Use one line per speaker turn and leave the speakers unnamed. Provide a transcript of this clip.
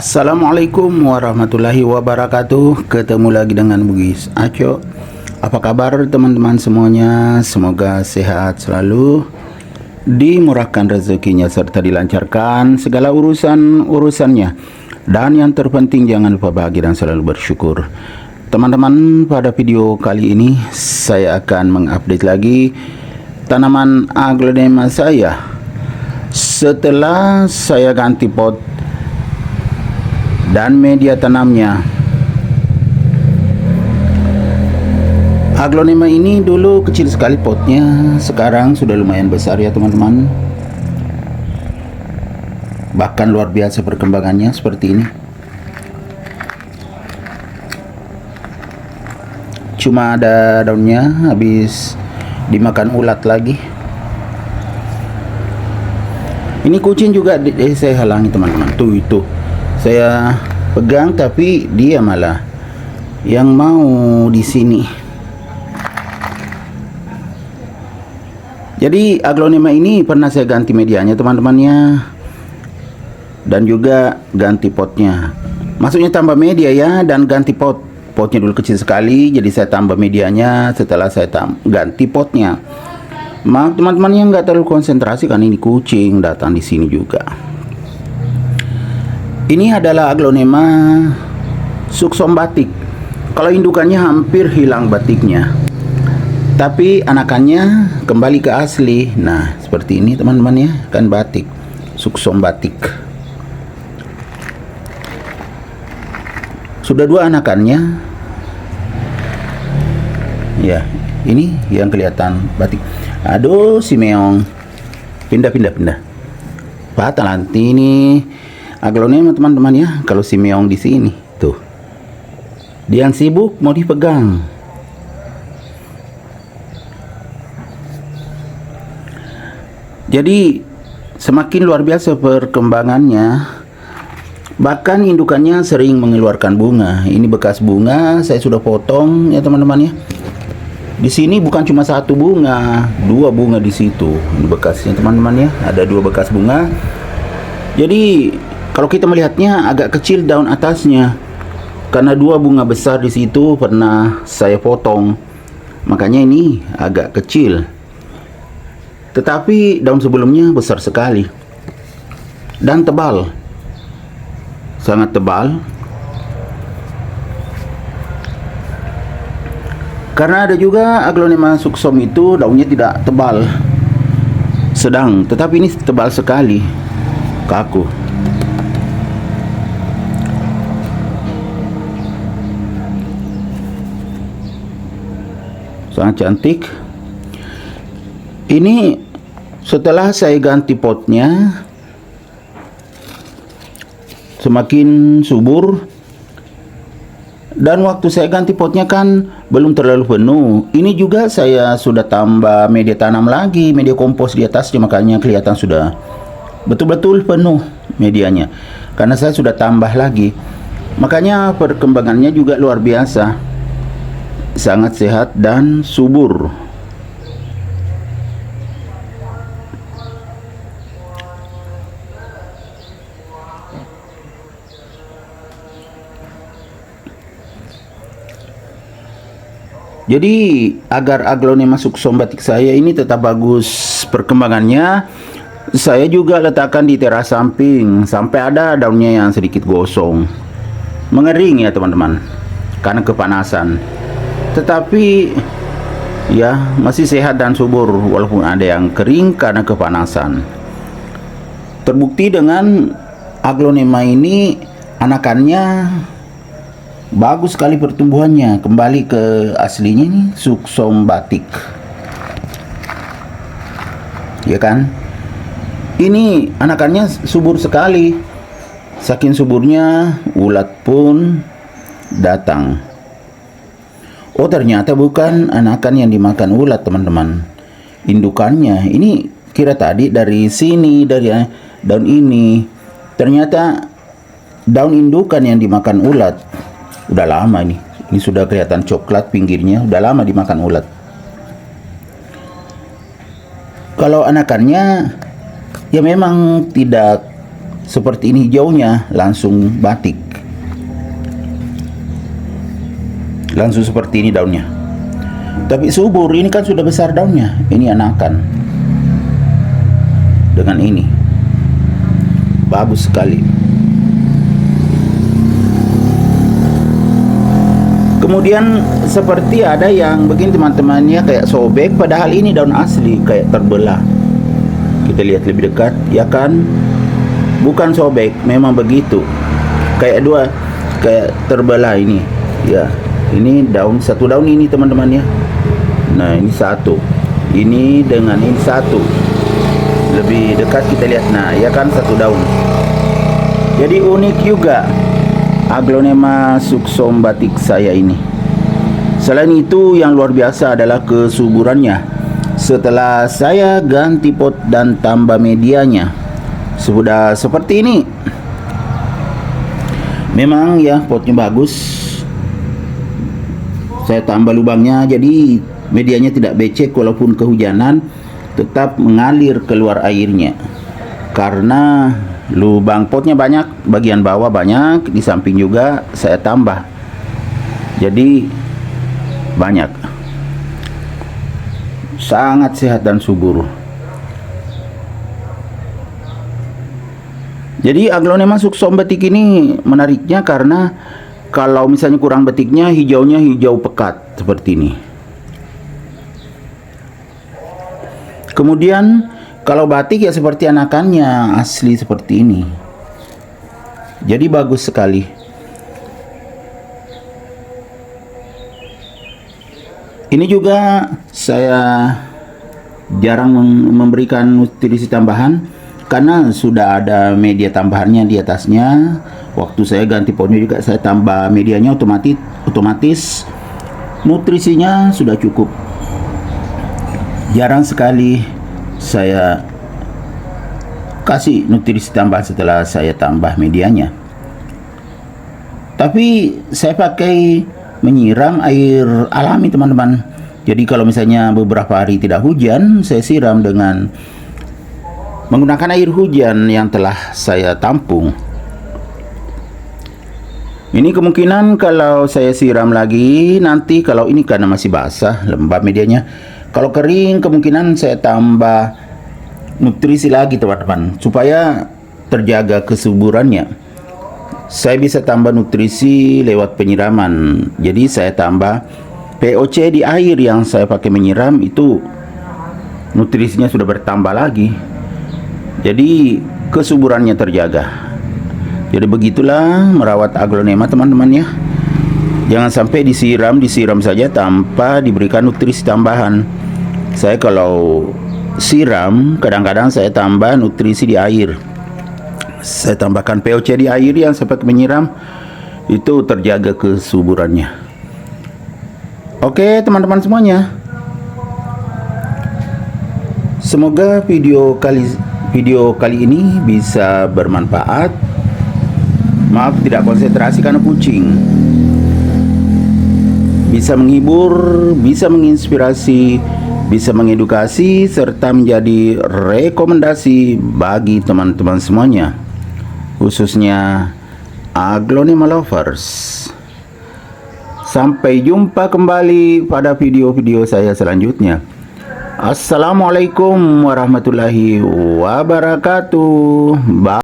Assalamualaikum warahmatullahi wabarakatuh. Ketemu lagi dengan Bugis Aco. Apa kabar teman-teman semuanya? Semoga sehat selalu, dimurahkan rezekinya serta dilancarkan segala urusannya. Dan yang terpenting jangan lupa bahagia dan selalu bersyukur. Teman-teman, pada video kali ini saya akan mengupdate lagi tanaman aglonema saya setelah saya ganti pot dan media tanamnya. Aglonema ini dulu kecil sekali potnya, sekarang sudah lumayan besar ya teman-teman. Bahkan luar biasa perkembangannya seperti ini. Cuma ada daunnya habis dimakan ulat lagi. Ini kucing juga saya halangi teman-teman. Tuh itu. Saya pegang tapi dia malah yang mau di sini. Jadi aglonema ini pernah saya ganti medianya teman-temannya, dan juga ganti potnya. Maksudnya tambah media ya, dan ganti pot. Potnya dulu kecil sekali, jadi saya tambah medianya setelah saya ganti potnya. Maaf teman-teman yang nggak terlalu konsentrasi karena ini kucing datang di sini juga. Ini adalah aglonema suksum batik. Kalau indukannya hampir hilang batiknya, tapi anakannya kembali ke asli. Nah, seperti ini teman-teman ya, kan batik, suksum batik. Sudah 2 anakannya. Ya, ini yang kelihatan batik. Aduh, si meong. Pindah. Patah nanti ini. Aglonema teman-teman ya, kalau si meong di sini tuh, dia yang sibuk mau dipegang. Jadi semakin luar biasa perkembangannya, bahkan indukannya sering mengeluarkan bunga. Ini bekas bunga, saya sudah potong ya teman-teman ya. Di sini bukan cuma 1 bunga, 2 bunga di situ. Ini bekasnya teman-teman ya, ada 2 bekas bunga. Jadi kalau kita melihatnya agak kecil daun atasnya, karena 2 bunga besar di situ pernah saya potong, makanya ini agak kecil. Tetapi daun sebelumnya besar sekali dan tebal, sangat tebal. Karena ada juga aglonema suksum itu daunnya tidak tebal, sedang, tetapi ini tebal sekali, kaku. Sangat cantik. Ini setelah saya ganti potnya, semakin subur. Dan waktu saya ganti potnya kan belum terlalu penuh. Ini juga saya sudah tambah media tanam lagi, media kompos di atasnya, makanya kelihatan sudah betul-betul penuh medianya. Karena saya sudah tambah lagi. Makanya perkembangannya juga luar biasa. Sangat sehat dan subur. Jadi agar aglonema suksum batik saya ini tetap bagus perkembangannya, saya juga letakkan di teras samping sampai ada daunnya yang sedikit gosong, mengering ya teman-teman, karena kepanasan. Tetapi ya masih sehat dan subur walaupun ada yang kering karena kepanasan. Terbukti dengan aglonema ini anakannya bagus sekali pertumbuhannya, kembali ke aslinya nih, suksum batik. Ya kan? Ini anakannya subur sekali. Saking suburnya ulat pun datang. Oh, ternyata bukan anakan yang dimakan ulat teman-teman, indukannya. Ini kira tadi dari sini, dari daun ini, ternyata daun indukan yang dimakan ulat. Udah lama ini sudah kelihatan coklat pinggirnya, udah lama dimakan ulat. Kalau anakannya ya memang tidak seperti ini hijaunya, langsung batik. Langsung seperti ini daunnya. Tapi subur, ini kan sudah besar daunnya. Ini anakan. Dengan ini. Bagus sekali. Kemudian seperti ada yang begini teman-temannya, kayak sobek, padahal ini daun asli, kayak terbelah. Kita lihat lebih dekat, ya kan? Bukan sobek, memang begitu. Kayak terbelah ini. Ya, ini satu daun ini teman-teman ya. Nah, ini satu. Ini dengan ini satu. Lebih dekat kita lihat. Nah, ya kan, satu daun. Jadi unik juga Aglonema succombatik saya ini. Selain itu, yang luar biasa adalah kesuburannya. Setelah saya ganti pot dan tambah medianya, sudah seperti ini. Memang ya, potnya bagus. Saya tambah lubangnya, jadi medianya tidak becek walaupun kehujanan, tetap mengalir keluar airnya. Karena lubang potnya banyak, bagian bawah banyak, di samping juga saya tambah. Jadi banyak. Sangat sehat dan subur. Jadi Aglonema succombatik ini menariknya karena kalau misalnya kurang betiknya, hijaunya hijau pekat seperti ini. Kemudian kalau batik ya seperti anakannya asli seperti ini. Jadi bagus sekali. Ini juga saya jarang memberikan nutrisi tambahan karena sudah ada media tambahannya di atasnya. Waktu saya ganti potnya juga saya tambah medianya, otomatis nutrisinya sudah cukup. Jarang sekali saya kasih nutrisi tambahan setelah saya tambah medianya. Tapi saya pakai menyiram air alami teman-teman. Jadi kalau misalnya beberapa hari tidak hujan, saya siram dengan menggunakan air hujan yang telah saya tampung. Ini kemungkinan kalau saya siram lagi nanti, kalau ini karena masih basah, lembab medianya. Kalau kering kemungkinan saya tambah nutrisi lagi teman-teman, supaya terjaga kesuburannya. Saya bisa tambah nutrisi lewat penyiraman. Jadi saya tambah POC di air yang saya pakai menyiram, itu nutrisinya sudah bertambah lagi. Jadi kesuburannya terjaga. Jadi begitulah merawat Aglonema teman-teman ya. Jangan sampai disiram saja tanpa diberikan nutrisi tambahan. Saya kalau siram, kadang-kadang saya tambah nutrisi di air. Saya tambahkan POC di air yang saya pakai menyiram, itu terjaga kesuburannya. Oke teman-teman semuanya, semoga video kali ini bisa bermanfaat. Maaf tidak konsentrasi karena kucing. Bisa menghibur, bisa menginspirasi, bisa mengedukasi, serta menjadi rekomendasi bagi teman-teman semuanya, khususnya Aglonema lovers. Sampai jumpa kembali pada video-video saya selanjutnya. Assalamualaikum warahmatullahi wabarakatuh. Bye.